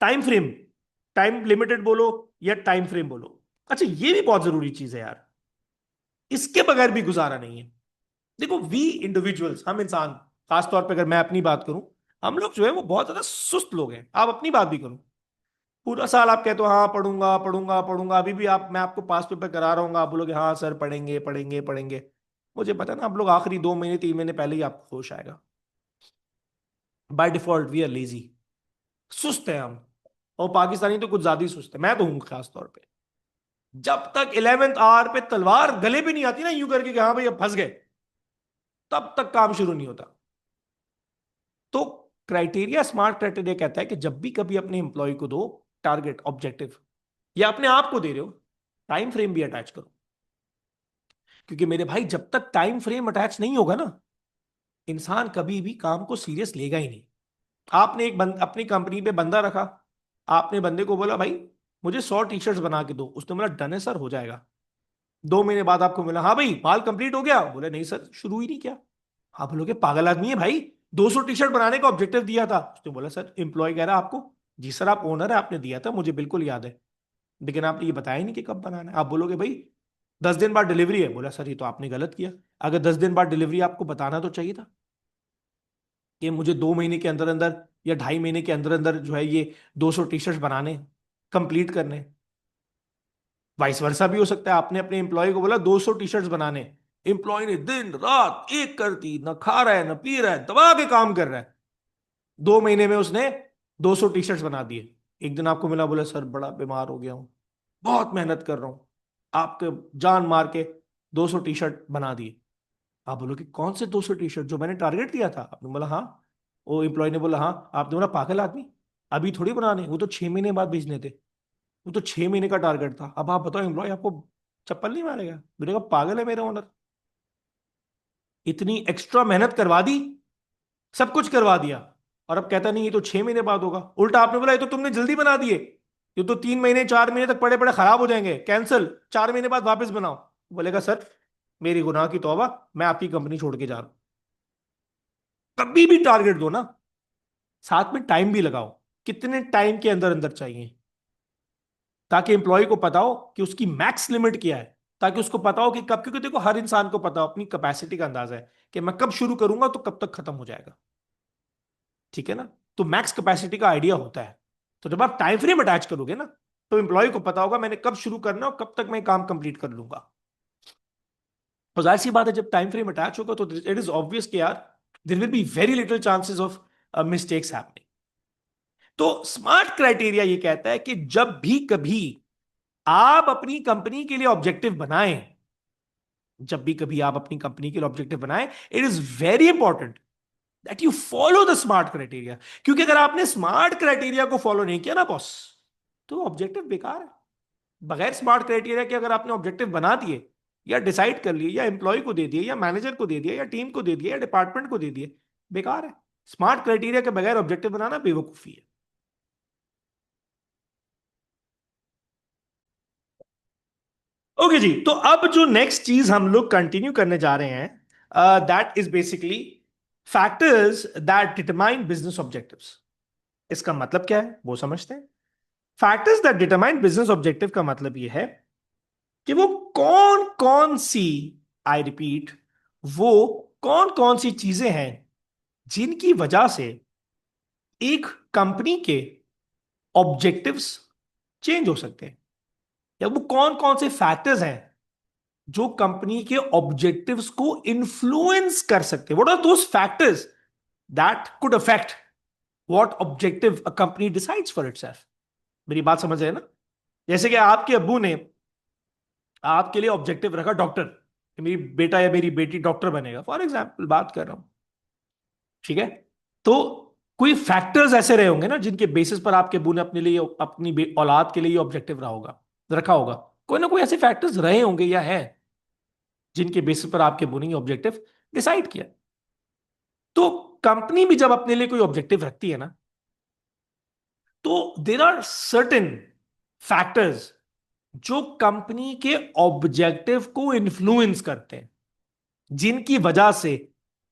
Speaker 1: टाइम फ्रेम, टाइम लिमिटेड बोलो या टाइम फ्रेम बोलो, अच्छा ये भी बहुत जरूरी चीज है यार, इसके बगैर भी गुजारा नहीं है। देखो वी इंडिविजुअल्स, हम इंसान, खासतौर पे अगर मैं अपनी बात करूं, हम लोग जो है वो बहुत ज्यादा सुस्त लोग हैं। आप अपनी बात भी करूं, पूरा साल आप कहते हो हाँ पढ़ूंगा पढ़ूंगा पढ़ूंगा, अभी भी आप, मैं आपको पास पेपर करा रहा हूँ, आप बोलोगे हाँ सर पढ़ेंगे पढ़ेंगे पढ़ेंगे। मुझे पता है ना, आप लोग आखिरी 2 महीने 3 महीने पहले ही आपको होश आएगा। By default we are lazy, सुस्त है हम। और पाकिस्तानी तो कुछ ज्यादा ही सुस्त है, मैं तो हूं खास तौर पे। जब तक 11th आवर पे तलवार गले पे नहीं आती ना यूं करके कि हाँ भाई अब फंस गए, तब तक काम शुरू नहीं होता। तो क्राइटेरिया, स्मार्ट क्राइटेरिया कहता है कि जब भी कभी अपने एम्प्लॉय को दो टारगेट ऑब्जेक्टिव, या अपने आप को दे रहे हो, टाइम फ्रेम भी अटैच करो। क्योंकि मेरे भाई जब तक टाइम फ्रेम अटैच नहीं होगा ना, इंसान कभी भी काम को सीरियस लेगा ही नहीं। आपने अपनी कंपनी पे बंदा रखा, आपने बंदे को बोला भाई मुझे 100 टी शर्ट्स बना के दो, उसने बोला डन है सर हो जाएगा। 2 महीने बाद आपको मिला हाँ भाई माल कंप्लीट हो गया, बोले नहीं सर शुरू ही नहीं किया। आप बोलोगे पागल आदमी है भाई, 200 टी शर्ट बनाने का ऑब्जेक्टिव दिया था, उसने बोला सर एम्प्लॉय कह रहा है आपको, जी सर आप ओनर है आपने दिया था मुझे बिल्कुल याद है, लेकिन आपने ये बताया ही नहीं कि कब बनाना है। आप बोलोगे भाई 10 दिन बाद डिलीवरी है, बोला सर ये तो आपने गलत किया, अगर 10 दिन बाद डिलीवरी आपको बताना तो चाहिए था कि मुझे 2 महीने के अंदर अंदर या 2.5 महीने के अंदर अंदर जो है ये 200 टी शर्ट बनाने, कंप्लीट करने। वाइस वर्सा भी हो सकता है, आपने अपने एम्प्लॉय को बोला 200 टी शर्ट्स बनाने, एम्प्लॉय ने दिन रात एक कर दी, न खा रहा है न पी रहा है, दबा के काम कर रहा है, 2 महीने में उसने 200 टी शर्ट्स बना दिए। एक दिन आपको मिला, बोला सर बड़ा बीमार हो गया हूं, बहुत मेहनत कर रहा हूं, आपके जान मार के 200 टी शर्ट बना दिए। आप बोलो कि कौन से 200 टी शर्ट, जो मैंने टारगेट दिया था? आपने बोला हाँ। वो एम्प्लॉय ने बोला हाँ, आपने बोला पागल आदमी, अभी थोड़ी बनाने, वो तो 6 महीने बाद भेजने थे, वो तो 6 महीने का टारगेट था। अब आप बताओ एम्प्लॉय आपको चप्पल नहीं मारेगा, बोलेगा पागल है मेरा ओनर, इतनी एक्स्ट्रा मेहनत करवा दी, सब कुछ करवा दिया, और अब कहता नहीं ये तो 6 महीने बाद होगा। उल्टा आपने बोला ये तो तुमने जल्दी बना दिए, ये तो 3 महीने 4 महीने तक पड़े पड़े खराब हो जाएंगे, कैंसिल, 4 महीने बाद वापस बनाओ। बोलेगा सर मेरी गुनाह की तौबा, मैं आपकी कंपनी छोड़ के जा रहा हूं। कभी भी टारगेट दो ना, साथ में टाइम भी लगाओ, कितने टाइम के अंदर अंदर चाहिए, ताकि एम्प्लॉय को पता हो कि उसकी मैक्स लिमिट क्या है, ताकि उसको पता हो कि कब, क्योंकि देखो हर इंसान को पता हो, अपनी कैपेसिटी का अंदाजा है कि मैं कब शुरू करूंगा तो कब तक खत्म हो जाएगा। ठीक है ना। तो मैक्स कैपेसिटी का आइडिया होता है। तो जब आप टाइम फ्रेम अटैच करोगे ना, तो एम्प्लॉय को पता होगा मैंने कब शुरू करना और कब तक मैं काम कंप्लीट कर लूंगा। और जाहिर सी बात है जब टाइम फ्रेम अटैच होगा तो इट इज ऑब्वियस कि यार there will be very little chances of mistakes happening. तो स्मार्ट क्राइटेरिया ये कहता है कि जब भी कभी आप अपनी कंपनी के लिए ऑब्जेक्टिव बनाएं, जब भी कभी आप अपनी कंपनी के लिए ऑब्जेक्टिव बनाएं, it is very important that you follow the smart criteria. क्योंकि अगर आपने स्मार्ट क्राइटेरिया को फॉलो नहीं किया ना बॉस, तो ऑब्जेक्टिव बेकार है। बगैर स्मार्ट क्राइटेरिया के अगर आपने ऑब्जेक्टिव बना दिए या डिसाइड कर लिए, या एम्प्लॉय को दे दिए या मैनेजर को दे दिया या टीम को दे दिया या डिपार्टमेंट को दे दिए, बेकार है। स्मार्ट क्राइटेरिया के बगैर ऑब्जेक्टिव बनाना बेवकूफी है। ओके जी, तो अब जो नेक्स्ट चीज हम लोग कंटिन्यू करने जा रहे हैं, that is basically factors that determine business objectives. इसका मतलब क्या है वो समझते हैं। Factors that determine business objective का मतलब ये है कि वो कौन कौन सी, आई रिपीट, वो कौन कौन सी चीजें हैं जिनकी वजह से एक कंपनी के ऑब्जेक्टिव्स चेंज हो सकते हैं, या वो कौन कौन से फैक्टर्स हैं जो कंपनी के ऑब्जेक्टिव्स को इन्फ्लुएंस कर सकते हैं। What are those factors that could affect what objective a company decides for itself. मेरी बात समझ रहे हैं ना? जैसे कि आपके अब्बू ने आपके लिए ऑब्जेक्टिव रखा डॉक्टर, कि मेरी बेटा या मेरी बेटी डॉक्टर बनेगा, फॉर एग्जाम्पल बात कर रहा हूं, ठीक है? तो कोई फैक्टर्स ऐसे रहे होंगे ना जिनके बेसिस पर आपके अब्बू ने अपने लिए, अपनी औलाद के लिए ऑब्जेक्टिव रहा होगा, रखा होगा। कोई ना कोई ऐसे फैक्टर्स रहे होंगे या है जिनके बेसिस पर आपके अब्बू ने ऑब्जेक्टिव डिसाइड किया। तो कंपनी भी जब अपने लिए कोई ऑब्जेक्टिव रखती है ना, तो देर आर सर्टेन फैक्टर्स जो कंपनी के ऑब्जेक्टिव को इन्फ्लुएंस करते हैं, जिनकी वजह से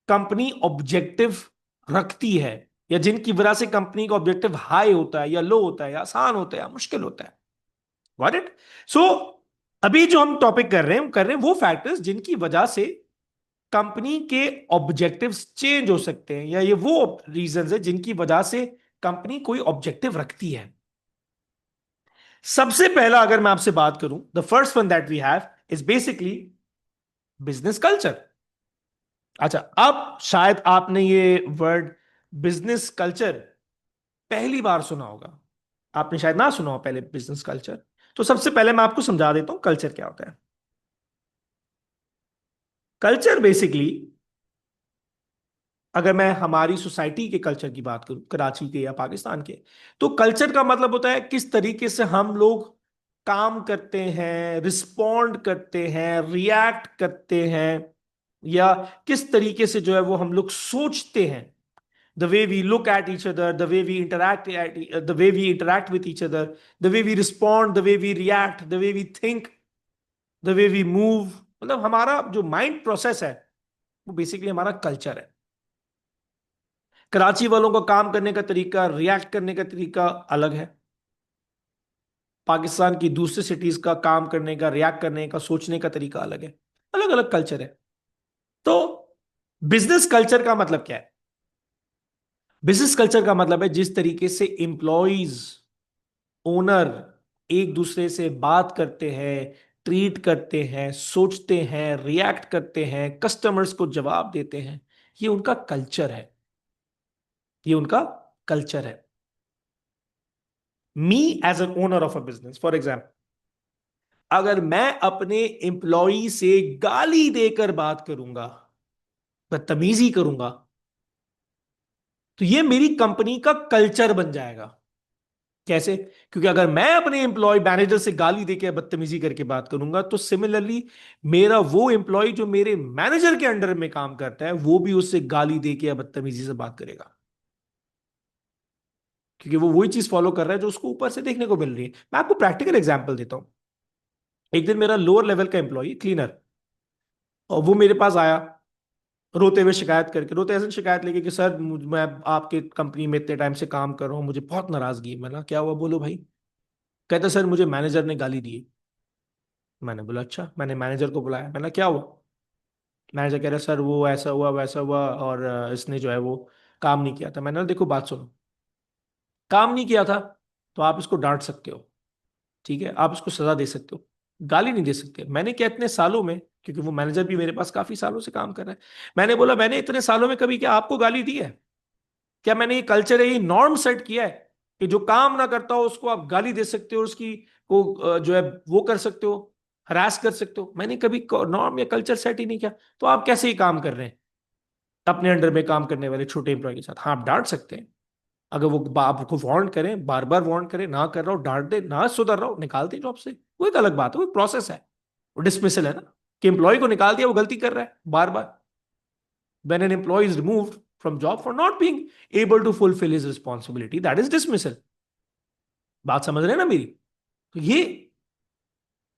Speaker 1: कंपनी ऑब्जेक्टिव रखती है, या जिनकी वजह से कंपनी का ऑब्जेक्टिव हाई होता है या लो होता है, या आसान होता है या मुश्किल होता है। Got it? सो अभी जो हम टॉपिक कर रहे हैं वो फैक्टर्स जिनकी वजह से कंपनी के ऑब्जेक्टिव्स चेंज हो सकते हैं, या ये वो रीजंस है जिनकी वजह से कंपनी कोई ऑब्जेक्टिव रखती है। सबसे पहला अगर मैं आपसे बात करूं, the first one that we have is basically business culture. अच्छा, अब शायद आपने ये वर्ड बिजनेस कल्चर पहली बार सुना होगा, आपने शायद ना सुना हो पहले बिजनेस कल्चर। तो सबसे पहले मैं आपको समझा देता हूं कल्चर क्या होता है। कल्चर बेसिकली, अगर मैं हमारी सोसाइटी के कल्चर की बात करूं, कराची के या पाकिस्तान के, तो कल्चर का मतलब होता है किस तरीके से हम लोग काम करते हैं, रिस्पॉन्ड करते हैं, रिएक्ट करते हैं, या किस तरीके से जो है वो हम लोग सोचते हैं। The way we look at each other, the way we interact, the way we interact with each other, the way we respond, the way we react, the way we think, the way we move. मतलब हमारा जो mind process है वो basically हमारा culture है। कराची वालों का काम करने का तरीका, रिएक्ट करने का तरीका अलग है। पाकिस्तान की दूसरी सिटीज का काम करने का, रिएक्ट करने का, सोचने का तरीका अलग है। अलग अलग कल्चर है। तो बिजनेस कल्चर का मतलब क्या है? बिजनेस कल्चर का मतलब है जिस तरीके से एम्प्लॉइज, ओनर एक दूसरे से बात करते हैं, ट्रीट करते हैं, सोचते हैं, रिएक्ट करते हैं, कस्टमर्स को जवाब देते हैं, ये उनका कल्चर है। ये उनका कल्चर है। Me as an owner of a business, for example, अगर मैं अपने एम्प्लॉई से गाली देकर बात करूंगा, बदतमीजी करूंगा, तो ये मेरी कंपनी का कल्चर बन जाएगा। कैसे? क्योंकि अगर मैं अपने एम्प्लॉय मैनेजर से गाली देकर बदतमीजी करके बात करूंगा, तो सिमिलरली मेरा वो एम्प्लॉय जो मेरे मैनेजर के अंडर में काम करता है, वो भी उससे गाली देके या बदतमीजी से बात करेगा, क्योंकि वो वही चीज फॉलो कर रहा है जो उसको ऊपर से देखने को मिल रही है। मैं आपको प्रैक्टिकल एग्जांपल देता हूं। एक दिन मेरा लोअर लेवल का एम्प्लॉय क्लीनर, और वो मेरे पास आया रोते हुए, शिकायत करके, रोते ऐसे शिकायत लेके कि सर मैं आपके कंपनी में इतने टाइम से काम कर रहा हूँ, मुझे बहुत नाराजगी है। मैंने कहा, क्या हुआ, बोलो भाई। कहता, सर मुझे मैनेजर ने गाली दी। मैंने बोला अच्छा। मैंने मैनेजर को बुलाया, मैंने कहा, क्या हुआ? मैनेजर कह रहा, सर वो ऐसा हुआ वैसा हुआ, और इसने जो है वो काम नहीं किया था। मैंने बोला, देखो बात सुनो, काम नहीं किया था तो आप इसको डांट सकते हो, ठीक है, आप इसको सजा दे सकते हो, गाली नहीं दे सकते। मैंने क्या इतने सालों में, क्योंकि वो मैनेजर भी मेरे पास काफी सालों से काम कर रहा है, मैंने बोला मैंने इतने सालों में कभी क्या आपको गाली दी है? क्या मैंने ये कल्चर है, ये नॉर्म सेट किया है कि जो काम ना करता हो उसको आप गाली दे सकते हो, उसकी को जो है वो कर सकते हो, हरास कर सकते हो? मैंने कभी नॉर्म या कल्चर सेट ही नहीं किया। तो आप कैसे ही काम कर रहे हैं अपने अंडर में काम करने वाले छोटे एम्प्लॉय के साथ? हाँ, आप डांट सकते हैं, अगर वो आपको वार्न करें, बार बार वार्न करें, ना कर रहा हो डांट दे, ना सुधर रहा हो निकाल दे जॉब से, वो एक अलग बात है, वो एक प्रोसेस है, वो डिसमिसल है ना, कि एम्प्लॉय को निकाल दिया, वो गलती कर रहा है बार बार। When an employee is removed from job for not being able to fulfill his responsibility, that is dismissal. बात समझ रहे हैं ना मेरी? तो ये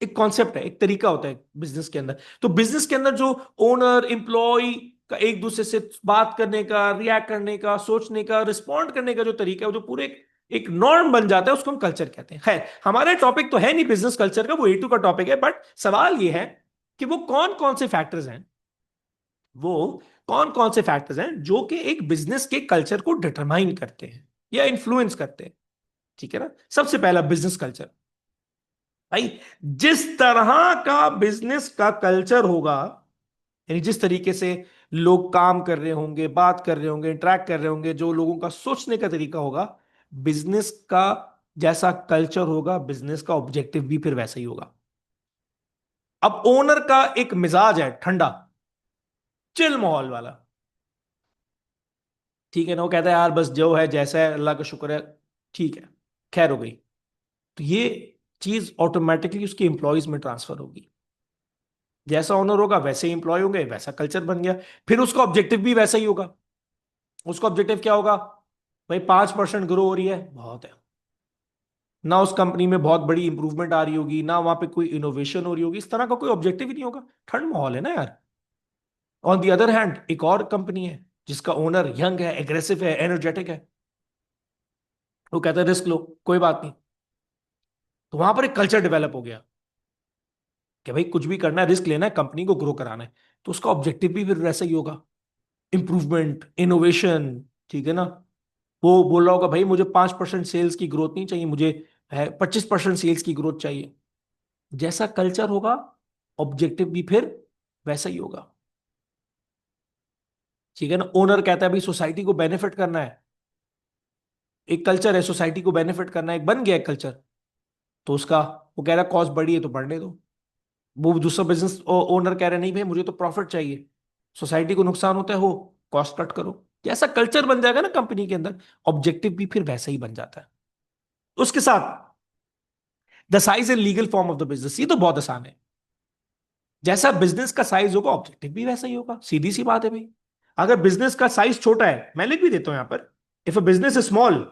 Speaker 1: एक कॉन्सेप्ट है, एक तरीका होता है बिजनेस के अंदर। तो बिजनेस के अंदर जो ओनर एम्प्लॉय का एक दूसरे से बात करने का, रिएक्ट करने का, सोचने का, रिस्पॉन्ड करने का जो तरीका है, वो जो पूरे एक नॉर्म बन जाता है, उसको हम कल्चर कहते हैं। खैर, हमारा टॉपिक तो है नहीं बिजनेस कल्चर का, वो A2 का टॉपिक है। बट सवाल ये है कि वो कौन कौन से फैक्टर्स हैं, वो कौन कौन से फैक्टर्स हैं जो कि एक बिजनेस के कल्चर को डिटरमाइन करते हैं या इन्फ्लुएंस करते हैं। ठीक है ना। सबसे पहला बिजनेस कल्चर। भाई, जिस तरह का बिजनेस का कल्चर होगा, यानी जिस तरीके से लोग काम कर रहे होंगे, बात कर रहे होंगे, इंटरेक्ट कर रहे होंगे, जो लोगों का सोचने का तरीका होगा, बिजनेस का जैसा कल्चर होगा, बिजनेस का ऑब्जेक्टिव भी फिर वैसा ही होगा। अब ओनर का एक मिजाज है ठंडा, चिल माहौल वाला। ठीक है ना, वो कहता है यार बस जो है जैसा है अल्लाह का शुक्र है, ठीक है, खैर हो गई। तो ये चीज ऑटोमेटिकली उसके एम्प्लॉयज में ट्रांसफर होगी। जैसा ओनर होगा वैसे ही इंप्लॉय होंगे, वैसा कल्चर बन गया। फिर उसका ऑब्जेक्टिव भी वैसा ही होगा। उसका ऑब्जेक्टिव क्या होगा? भाई 5% ग्रो हो रही है, बहुत है। ना उस कंपनी में बहुत बड़ी इंप्रूवमेंट आ रही होगी, ना वहां पे कोई इनोवेशन हो रही होगी, इस तरह का कोई ऑब्जेक्टिव ही नहीं होगा। ठंड माहौल है ना यार। ऑन दी अदर हैंड एक और कंपनी है जिसका ओनर यंग है, एग्रेसिव है, एनर्जेटिक है। वो कहता है रिस्क लो, कोई बात नहीं। तो वहां पर एक कल्चर डेवलप हो गया कि भाई कुछ भी करना है, रिस्क लेना है, कंपनी को ग्रो कराना है। तो उसका ऑब्जेक्टिव भी फिर वैसा ही होगा, इंप्रूवमेंट, इनोवेशन। ठीक है ना। वो बोल रहा होगा भाई मुझे 5% सेल्स की ग्रोथ नहीं चाहिए, मुझे है 25% सेल्स की ग्रोथ चाहिए। जैसा कल्चर होगा, ऑब्जेक्टिव भी फिर वैसा ही होगा। ठीक है ना। ओनर कहता है भाई सोसाइटी को बेनिफिट करना है, एक कल्चर है सोसाइटी को बेनिफिट करना है, एक बन गया एक कल्चर। तो उसका, वो कह रहा है कॉस्ट बढ़ी है तो बढ़ने दो। वो दूसरा बिजनेस ओनर कह रहा है नहीं भाई मुझे तो प्रॉफिट चाहिए, सोसाइटी को नुकसान होता है, हो कॉस्ट कट करो। जैसा कल्चर बन जाएगा ना कंपनी के अंदर, ऑब्जेक्टिव भी फिर वैसा ही बन जाता है। उसके साथ the size and legal form of the business, ये तो बहुत आसान है। जैसा बिजनेस का साइज होगा, ऑब्जेक्टिव भी वैसा ही होगा, सीधी सी बात है भाई। अगर बिजनेस का साइज छोटा है, मैं लिख भी देता हूं यहां पर, if a business is small,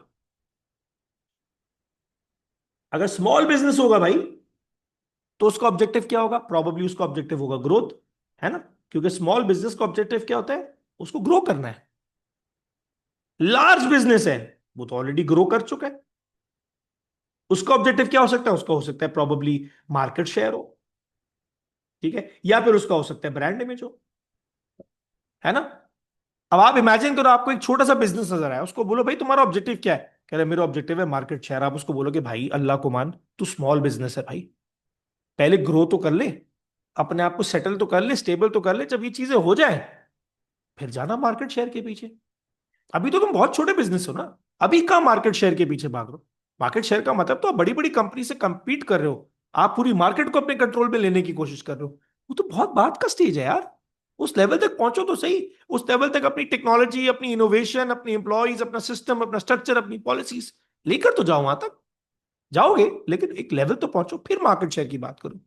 Speaker 1: अगर स्मॉल बिजनेस होगा भाई, तो उसका ऑब्जेक्टिव क्या होगा? प्रॉबेबली उसका ऑब्जेक्टिव होगा ग्रोथ, है ना। क्योंकि स्मॉल बिजनेस का ऑब्जेक्टिव क्या होता है? उसको ग्रो करना है। लार्ज बिजनेस है, वो तो ऑलरेडी ग्रो कर चुका है, उसका ऑब्जेक्टिव क्या हो सकता है? उसका हो सकता है प्रॉबेबली मार्केट शेयर हो, ठीक है, या फिर उसका हो सकता है ब्रांड इमेज हो, है ना। अब आप इमेजिन करो, आपको एक छोटा सा बिजनेस नजर आया, उसको बोलो भाई तुम्हारा ऑब्जेक्टिव क्या है? कह रहे मेरा ऑब्जेक्टिव है मार्केट शेयर। आप उसको बोलोगे भाई अल्लाह को मान, तू स्मॉल बिजनेस है भाई, पहले ग्रो तो कर ले, अपने आप को सेटल तो कर ले, स्टेबल तो कर ले, जब ये चीजें हो जाए फिर जाना मार्केट शेयर के पीछे। अभी तो तुम बहुत छोटे बिजनेस हो ना, अभी कहाँ मार्केट शेयर के पीछे भाग रहे हो? मार्केट शेयर का मतलब तो आप बड़ी बड़ी कंपनी से कंपीट कर रहे हो, आप पूरी मार्केट को अपने कंट्रोल में लेने की कोशिश कर रहे हो। वो तो बहुत बात का स्टेज है यार, उस लेवल तक पहुंचो तो सही। उस लेवल तक अपनी टेक्नोलॉजी, अपनी इनोवेशन, अपनी एम्प्लॉयज, अपना सिस्टम, अपना स्ट्रक्चर, अपनी पॉलिसीज लेकर तो जाओ, वहां तक जाओगे, लेकिन एक लेवल तो पहुंचो फिर मार्केट शेयर की बात करो।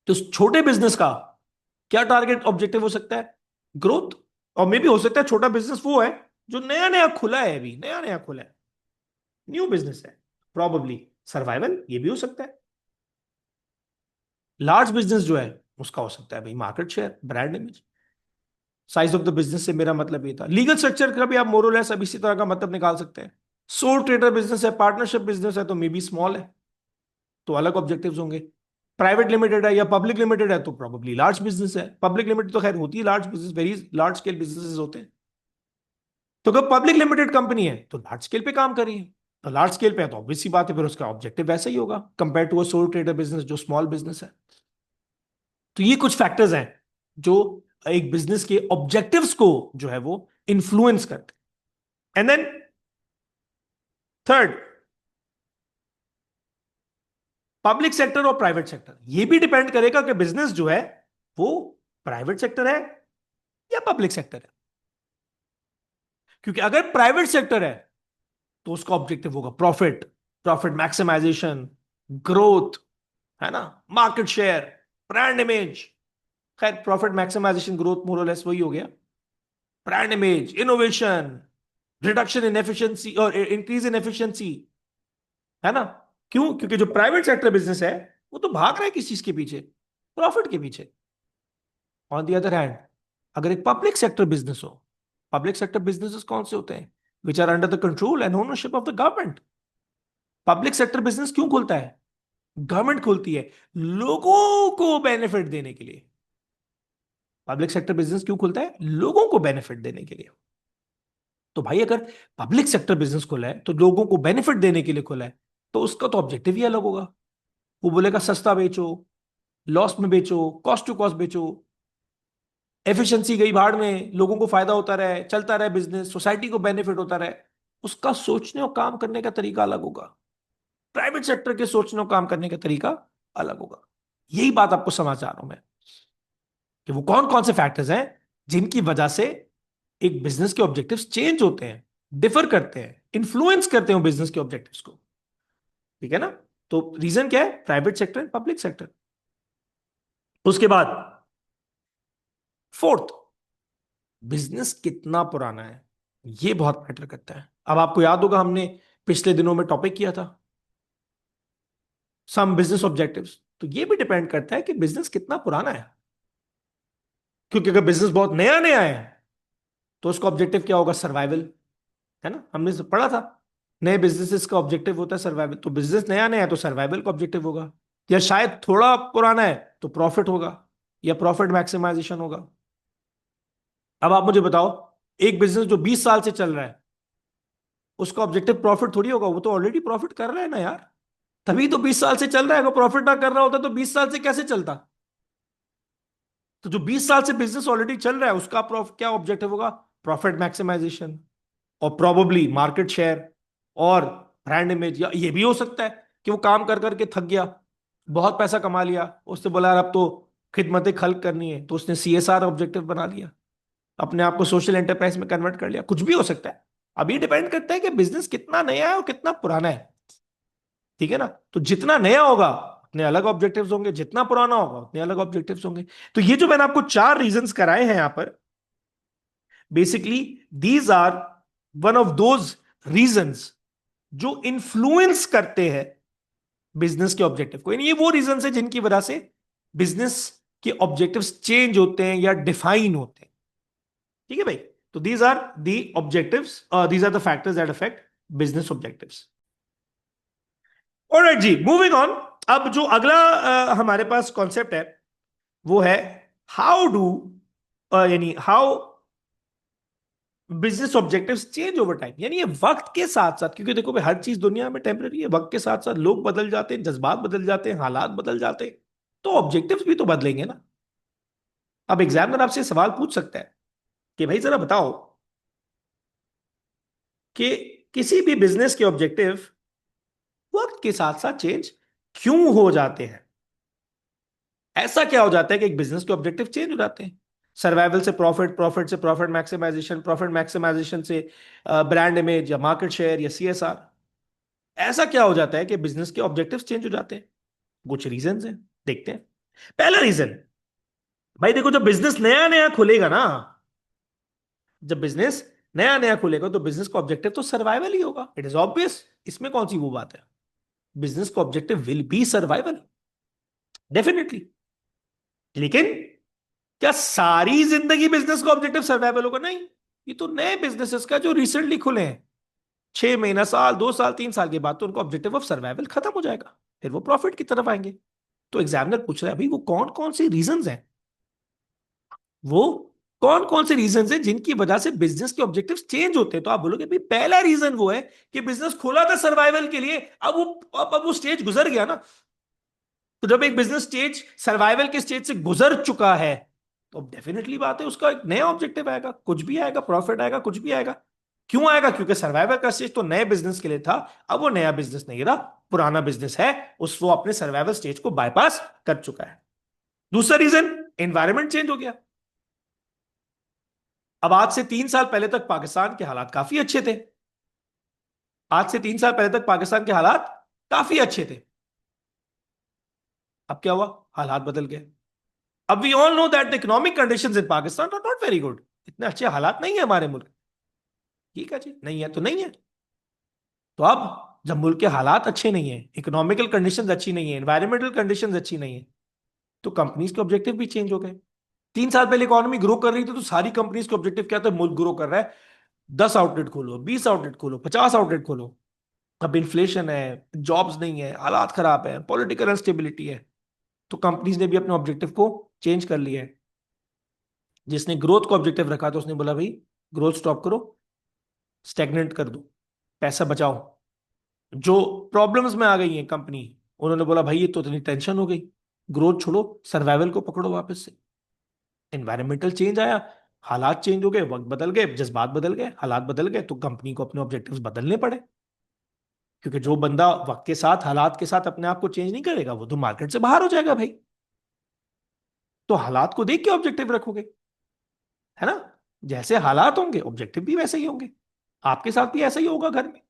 Speaker 1: तो उस छोटे बिजनेस का क्या टारगेट ऑब्जेक्टिव हो सकता है? ग्रोथ। और मे भी हो सकता है छोटा बिजनेस वो है जो नया नया खुला है, अभी नया नया खुला है, न्यू बिजनेस है, प्रॉबली सर्वाइवल, ये भी हो सकता है। लार्ज बिजनेस जो है उसका हो सकता है भाई market share, brand image. Size of the business से मेरा मतलब ये था। लीगल स्ट्रक्चर का भी आप मोरलेस अब इसी तरह का मतलब निकाल सकते हैं। सोल ट्रेडर बिजनेस है, पार्टनरशिप बिजनेस है, तो मे बी स्मॉल है, तो अलग ऑब्जेक्टिव्स होंगे। प्राइवेट लिमिटेड है या पब्लिक लिमिटेड है, तो प्रोबेबली लार्ज बिजनेस है। पब्लिक लिमिटेड तो खैर होती है large business, very large scale businesses होते हैं। तो अगर पब्लिक लिमिटेड कंपनी है तो लार्ज स्केल पे काम कर रही है, तो लार्ज स्केल पे है तो ऑब्वियस सी बात है फिर उसका ऑब्जेक्टिव वैसा ही होगा compare to a sole trader business जो स्मॉल बिजनेस है। तो ये कुछ फैक्टर्स हैं जो एक बिजनेस के ऑब्जेक्टिव्स को जो है वो इन्फ्लुएंस करते हैं। And then third, public sector और प्राइवेट सेक्टर। ये भी डिपेंड करेगा कि बिजनेस जो है वो प्राइवेट सेक्टर है या पब्लिक सेक्टर है। क्योंकि अगर प्राइवेट सेक्टर है तो उसका ऑब्जेक्टिव होगा प्रॉफिट, प्रॉफिट मैक्सिमाइजेशन, ग्रोथ, है ना, मार्केट शेयर, ब्रांड इमेज। खैर प्रॉफिट मैक्सिमाइजेशन ग्रोथ मोरलेस वही हो गया। Brand image, innovation, reduction in efficiency और इंक्रीज इन एफिशिएंसी, है ना। क्यों? क्योंकि जो प्राइवेट सेक्टर बिजनेस है वो तो भाग रहा है किस चीज के पीछे? प्रॉफिट के पीछे। ऑन दी अदर हैंड, अगर एक पब्लिक सेक्टर बिजनेस हो, पब्लिक सेक्टर बिजनेसेस कौन से होते हैं? Which are under the control and ownership of the government. Public sector business क्यों खोलता है? गवर्नमेंट खोलती है लोगों को बेनिफिट देने के लिए। पब्लिक सेक्टर बिजनेस क्यों खुलता है? लोगों को बेनिफिट देने के लिए। तो भाई अगर पब्लिक सेक्टर बिजनेस खोला है तो लोगों को बेनिफिट देने के लिए खोला है, तो उसका तो ऑब्जेक्टिव ही अलग होगा। वो बोलेगा सस्ता बेचो, लॉस में बेचो, कॉस्ट टू कॉस्ट बेचो, एफिशिएंसी गई भाड़ में, लोगों को फायदा होता रहे, चलता रहे बिजनेस, सोसाइटी को बेनिफिट होता रहे। उसका सोचने और काम करने का तरीका अलग होगा। प्राइवेट सेक्टर के सोचने और काम करने का तरीका अलग होगा। यही बात आपको समझ आ रहा हूं मैं, कि वो कौन कौन से फैक्टर्स हैं जिनकी वजह से एक बिजनेस के ऑब्जेक्टिव्स चेंज होते हैं, डिफर करते हैं, इन्फ्लुएंस करते हैं बिजनेस के ऑब्जेक्टिव्स को। ठीक है ना? तो रीजन क्या है? Private sector and public sector. उसके बाद फोर्थ, बिजनेस कितना पुराना है, यह बहुत मैटर करता है। अब आपको याद होगा हमने पिछले दिनों में टॉपिक किया था सम बिजनेस ऑब्जेक्टिव्स। तो यह भी डिपेंड करता है कि बिजनेस कितना पुराना है। क्योंकि अगर बिजनेस बहुत नया नया है तो उसका ऑब्जेक्टिव क्या होगा? सर्वाइवल। है ना? हमने पढ़ा था नए बिजनेसेस का ऑब्जेक्टिव होता है सर्वाइवल। तो बिजनेस नया नया है तो सर्वाइवल का ऑब्जेक्टिव होगा। या शायद थोड़ा पुराना है तो प्रॉफिट होगा, या प्रॉफिट मैक्सिमाइजेशन होगा। अब आप मुझे बताओ, एक बिजनेस जो 20 साल से चल रहा है, उसका ऑब्जेक्टिव प्रॉफिट थोड़ी होगा। वो तो ऑलरेडी प्रॉफिट कर रहा है ना यार, तभी तो 20 साल से चल रहा है। अगर प्रॉफिट ना कर रहा होता तो 20 साल से कैसे चलता? तो जो 20 साल से बिजनेस ऑलरेडी चल रहा है उसका क्या ऑब्जेक्टिव होगा? प्रॉफिट मैक्सिमाइजेशन, और प्रोबेबली मार्केट शेयर, और ब्रांड इमेज। या ये भी हो सकता है कि वो काम कर करके थक गया, बहुत पैसा कमा लिया, उसने बोला यार अब तो खिदमत खल्क करनी है, तो उसने सीएसआर ऑब्जेक्टिव बना लिया, अपने आप को सोशल एंटरप्राइज में कन्वर्ट कर लिया। कुछ भी हो सकता है। अभी डिपेंड करता है कि बिजनेस कितना नया है और कितना पुराना है। ठीक है ना? तो जितना नया होगा उतने अलग ऑब्जेक्टिव्स होंगे, जितना पुराना होगा उतने अलग ऑब्जेक्टिव्स होंगे। तो ये जो मैंने आपको चार रीजंस कराए हैं यहां पर, basically these are one of those reasons जो इन्फ्लुएंस करते हैं बिजनेस के ऑब्जेक्टिव को। यानी ये वो रीजन है जिनकी वजह से बिजनेस के ऑब्जेक्टिव्स चेंज होते हैं या डिफाइन होते हैं। ठीक है भाई? तो these are the objectives, these are the factors that affect business objectives. Alright ji, moving on. अब जो अगला हमारे पास कॉन्सेप्ट है वो है हाउ डू, यानी how business objectives change over time. यानी ये वक्त के साथ साथ, क्योंकि देखो भाई हर चीज दुनिया में टेम्पररी है, वक्त के साथ साथ लोग बदल जाते हैं, जज्बात बदल जाते हैं, हालात बदल जाते हैं, तो ऑब्जेक्टिव्स भी तो बदलेंगे ना। अब एग्जामिनर आपसे सवाल पूछ सकता है कि भाई जरा बताओ कि किसी भी बिजनेस के ऑब्जेक्टिव वक्त के साथ साथ चेंज क्यों हो जाते हैं? ऐसा क्या हो जाता है कि एक बिजनेस के ऑब्जेक्टिव चेंज हो जाते हैं? सर्वाइवल से प्रॉफिट, प्रॉफिट से प्रॉफिट मैक्सिमाइजेशन, प्रॉफिट मैक्सिमाइजेशन से ब्रांड इमेज या मार्केट शेयर या सीएसआर। ऐसा क्या हो जाता है कि बिजनेस के ऑब्जेक्टिव्स चेंज हो जाते हैं? कुछ रीजंस हैं, देखते हैं। पहला रीजन, भाई देखो जब बिजनेस नया नया खुलेगा ना, जब बिजनेस नया नया खुलेगा तो बिजनेस का ऑब्जेक्टिव तो सर्वाइवल ही होगा। इट इज ऑब्वियस, इसमें कौन सी वो बात है? बिजनेस का objective will be survival, definitely. लेकिन क्या सारी जिंदगी बिजनेस का ऑब्जेक्टिव सर्वाइवल होगा? नहीं। ये तो नए बिजनेसेस का जो रिसेंटली खुले हैं, 6 महीना, साल, 2 साल, 3 साल के बाद तो उनका ऑब्जेक्टिव ऑफ सर्वाइवल खत्म हो जाएगा, फिर वो प्रॉफिट की तरफ आएंगे। तो एग्जामिनर पूछ रहा है भाई वो कौन कौन से रीजंस हैं, वो कौन कौन से रीजंस हैं जिनकी वजह से बिजनेस के ऑब्जेक्टिव्स चेंज होते हैं? तो आप बोलोगे भाई पहला रीजन वो है कि बिजनेस खोला था सर्वाइवल के लिए, अब वो स्टेज गुजर गया ना। तो जब एक बिजनेस स्टेज सर्वाइवल के स्टेज से गुजर चुका है तो डेफिनेटली बात है उसका एक नया ऑब्जेक्टिव आएगा, कुछ भी आएगा, प्रॉफिट आएगा, कुछ भी आएगा। क्यों आएगा? क्योंकि सर्वाइवल का स्टेज तो नए बिजनेस के लिए था, अब वो नया बिजनेस नहीं रहा, पुराना बिजनेस है, उस वो अपने सर्वाइवल स्टेज को बाईपास कर चुका है। दूसरा रीजन, एनवायरमेंट चेंज हो गया। अब आज से 3 साल पहले तक पाकिस्तान के हालात काफी अच्छे थे, आज से 3 साल पहले तक पाकिस्तान के हालात काफी अच्छे थे। अब क्या हुआ? हालात बदल गए। अब we all know that the economic conditions in Pakistan are not very good. इतने अच्छे हालात नहीं है हमारे मुल्क। ठीक है जी, नहीं है तो नहीं है। तो अब जब मुल्क के हालात अच्छे नहीं है, इकोनॉमिकल कंडीशंस अच्छी नहीं है, एनवायरमेंटल कंडीशंस अच्छी नहीं है, तो कंपनीज के ऑब्जेक्टिव भी चेंज हो गए। 3 साल पहले इकोनॉमी ग्रो कर रही थी तो सारी कंपनीज के ऑब्जेक्टिव क्या था? मुल्क ग्रो कर रहा है, 10 आउटलेट खोलो, 20 आउटलेट खोलो, 50 आउटलेट खोलो। अब इन्फ्लेशन है, जॉब्स नहीं है, हालात खराब है, पॉलिटिकल अनस्टेबिलिटी है, तो कंपनीज ने भी अपने ऑब्जेक्टिव को चेंज कर लिया है। जिसने ग्रोथ को ऑब्जेक्टिव रखा तो उसने बोला भाई ग्रोथ स्टॉप करो, स्टेगनेंट कर दो, पैसा बचाओ। जो प्रॉब्लम्स में आ गई है कंपनी, उन्होंने बोला भाई ये तो इतनी टेंशन हो गई, ग्रोथ छोड़ो, सर्वाइवल को पकड़ो वापस से। एनवायरमेंटल चेंज आया, हालात चेंज हो गए, वक्त बदल गए, जज्बात बदल गए, हालात बदल गए, तो कंपनी को अपने ऑब्जेक्टिव्स बदलने पड़े। क्योंकि जो बंदा वक्त के साथ, हालात के साथ अपने आप को चेंज नहीं करेगा, वो तो मार्केट से बाहर हो जाएगा भाई। तो हालात को देख के ऑब्जेक्टिव रखोगे, है ना? जैसे हालात होंगे ऑब्जेक्टिव भी वैसे ही होंगे। आपके साथ भी ऐसा ही होगा घर में।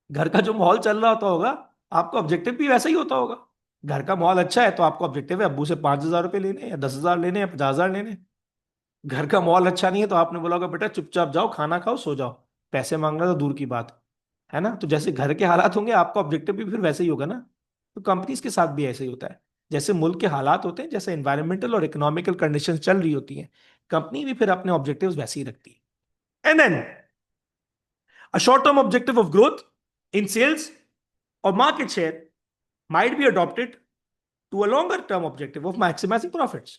Speaker 1: घर का जो माहौल चल रहा होता होगा, आपका ऑब्जेक्टिव भी वैसा ही होता होगा। घर का माहौल अच्छा है तो आपका ऑब्जेक्टिव है अब्बू से 5,000 रुपये लेने, या 10,000 लेने, या 50,000 लेने। घर का माहौल अच्छा नहीं है तो आपने बोला होगा बेटा चुपचाप जाओ, खाना खाओ, सो जाओ, पैसे मांगना तो दूर की बात, है ना? तो जैसे घर के हालात होंगे, आपका ऑब्जेक्टिव भी फिर वैसे ही होगा ना। तो कंपनीज के साथ भी ऐसे ही होता है। जैसे मुल्क के हालात होते हैं, जैसे एनवायरमेंटल और इकोनॉमिकल कंडीशन चल रही होती हैं, कंपनी भी फिर अपने ऑब्जेक्टिव्स वैसे ही रखती है। And then a short term objective of growth in sales or market share might be adopted to a longer term objective of maximizing profits.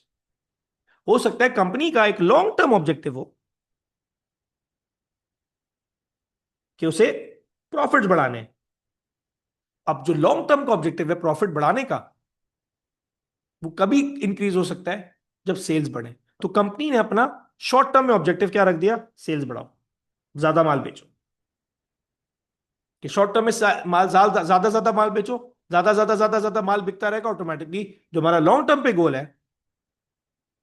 Speaker 1: हो सकता है कंपनी का एक लॉन्ग टर्म ऑब्जेक्टिव हो कि उसे प्रॉफिट्स बढ़ाने हैं। अब जो लॉन्ग टर्म का ऑब्जेक्टिव है प्रॉफिट बढ़ाने का, वो कभी इंक्रीज हो सकता है जब सेल्स बढ़े। तो कंपनी ने अपना शॉर्ट टर्म में ऑब्जेक्टिव क्या रख दिया? सेल्स बढ़ाओ, ज्यादा माल बेचो। कि शॉर्ट टर्म में माल ज्यादा ज्यादा माल बेचो, ज्यादा माल बिकता रहेगा, ऑटोमेटिकली जो हमारा लॉन्ग टर्म पे गोल है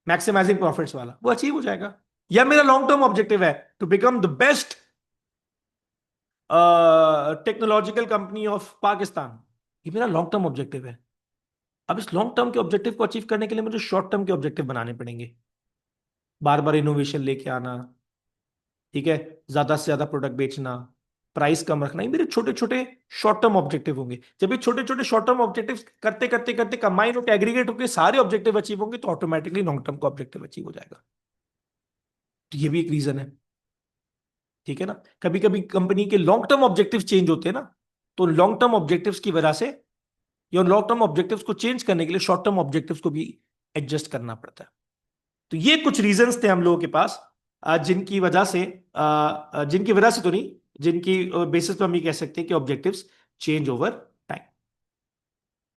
Speaker 1: मैक्सिमाइजिंग प्रॉफिट्स वाला, वो अचीव हो जाएगा। या मेरा लॉन्ग टर्म ऑब्जेक्टिव है to become the best technological company of Pakistan, ये मेरा लॉन्ग टर्म ऑब्जेक्टिव है। अब इस लॉन्ग टर्म के ऑब्जेक्टिव को अचीव करने के लिए मुझे शॉर्ट टर्म के ऑब्जेक्टिव बनाने पड़ेंगे। बार बार इनोवेशन लेके आना, ठीक है, ज्यादा से ज्यादा प्रोडक्ट बेचना, प्राइस कम रखना, ये मेरे छोटे छोटे शॉर्ट टर्म ऑब्जेक्टिव होंगे। जब ये छोटे छोटे शॉर्ट टर्म ऑब्जेक्टिव करते करते करते कंबाइन होकर एग्रीगेट होकर सारे ऑब्जेक्टिव अचीव होंगे, तो ऑटोमेटिकली लॉन्ग टर्म का ऑब्जेक्टिव अचीव हो जाएगा। तो ये भी एक रीजन है, ठीक है ना? कभी कभी कंपनी के लॉन्ग टर्म ऑब्जेक्टिव चेंज होते हैं ना, तो लॉन्ग टर्म ऑब्जेक्टिव्स की वजह से, या लॉन्ग टर्म ऑब्जेक्टिव्स को चेंज करने के लिए शॉर्ट टर्म ऑब्जेक्टिव्स को भी एडजस्ट करना पड़ता है। तो ये कुछ रीजंस थे हम लोगों के पास, जिनकी वजह से, जिनकी वजह से तो नहीं, जिनकी बेसिस पर हम ये कह सकते हैं कि ऑब्जेक्टिव्स चेंज ओवर